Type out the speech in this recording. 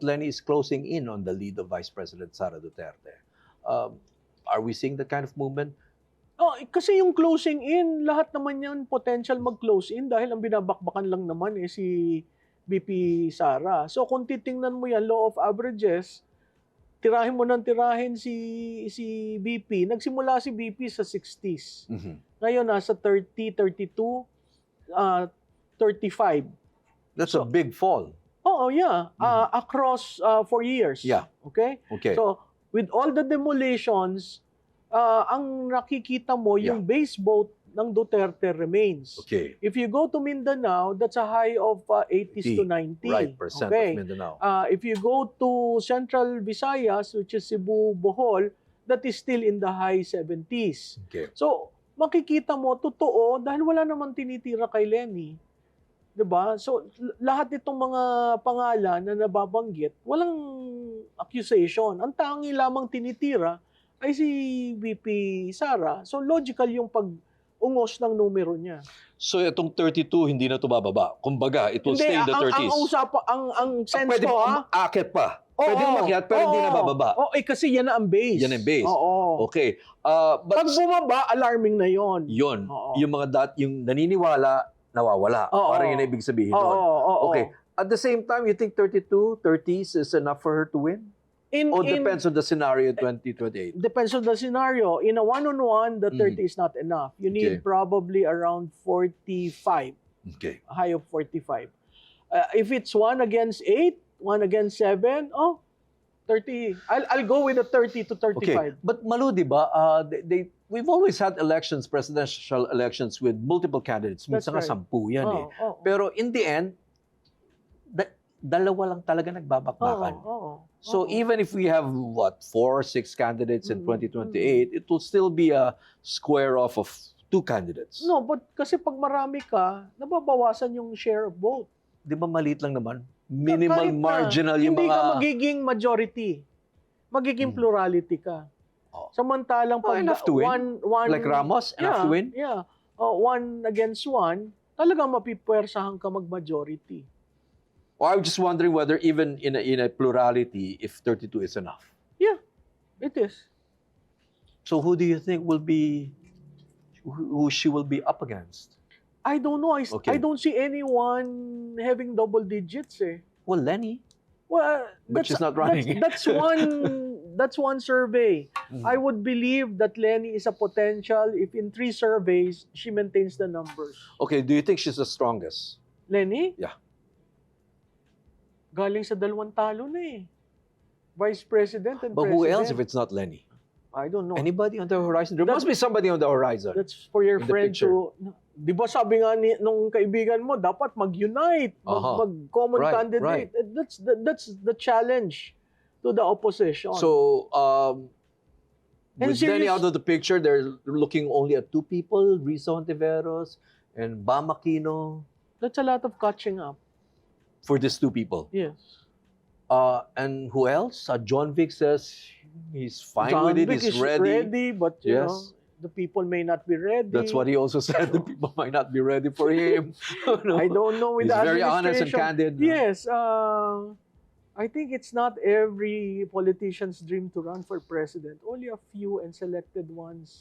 Lenny is closing in on the lead of Vice President Sara Duterte. Are we seeing that kind of movement? Oh, kasi yung closing in, lahat naman yan potential mag-close in dahil ang binabakbakan lang naman si VP Sara. So kung titingnan mo yan, law of averages, tirahin mo ng tirahin si VP. Nagsimula si VP sa 60s. Ngayon nasa 30, 32, 35. That's a big fall. Oh, yeah. Across 4 years. Yeah. Okay? Okay. So, with all the demolitions, ang nakikita mo, yung base vote ng Duterte remains. Okay. If you go to Mindanao, that's a high of 80s to 90. Right, percent of Mindanao. If you go to Central Visayas, which is Cebu, Bohol, that is still in the high 70s. Okay. So, makikita mo, totoo, dahil wala naman tinitira kay Lenny. Diba? So, lahat itong mga pangalan na nababanggit, walang accusation. Ang tangi lamang tinitira ay si VP Sara. So, logical yung pag-ungos ng numero niya. So, itong 32, hindi na ito bababa. Kumbaga, it will stay in the 30s. Ang sense Pwede ko, akit pa. Pwede umakyat, pero hindi na bababa. Kasi yan na ang base. Yan ang base. Oo. Okay. But pag bumaba, alarming na yon. Yun. Yung mga yung naniniwala, nawawala. Parang yun ang ibig sabihin nun. Okay. At the same time, you think 32, 30s is enough for her to win? Depends on the scenario 2028? Depends on the scenario. In a one-on-one, the 30 is not enough. You need probably around 45. Okay. A high of 45. If it's 1 against 8, 1 against 7, 30. I'll go with the 30 to 35. Okay. But Malu, di ba, we've always had elections, presidential elections with multiple candidates. Minsan nga 10 yan eh. Pero in the end, dalawa lang talaga nagbabakbakan. So even if we have, 4 or 6 candidates in 2028, it will still be a square off of 2 candidates. No, but kasi pag marami ka, nababawasan yung share of vote. Di ba maliit lang naman? Minimal, Kahit marginal yung hindi mga... ka magiging majority. Magiging plurality ka. Samantalang pag enough to win. Like Ramos, enough to win? Yeah. 1 against 1, talagang mapipwersahan ka mag-majority. I was just wondering whether even in a plurality, if 32 is enough. Yeah, it is. So who do you think will be, who she will be up against? I don't know. I don't see anyone having double digits eh. Well, Lenny. Well, but she's not running. That's one survey. I would believe that Lenny is a potential if in 3 surveys she maintains the numbers. Okay, do you think she's the strongest? Lenny? Yeah. Galing sa 2 talo na eh. Vice President and But President. who else if it's not Lenny? I don't know. Anybody on the horizon? There must be somebody on the horizon. That's for your friend to... Di ba sabi nga nung kaibigan mo, dapat mag-unite, mag-common candidate. Right. That's the challenge to the opposition. So, with Lenny out of the picture, they're looking only at 2 people, Risa Hontiveros and Bam Aquino. That's a lot of catching up. For these 2 people. Yes. And who else? John Vic says he's fine John with it. Vic He's is ready. But you know, the people may not be ready. That's what he also said. The people might not be ready for him. I don't know with he's the very honest and candid. Yes. I think it's not every politician's dream to run for president. Only a few and selected ones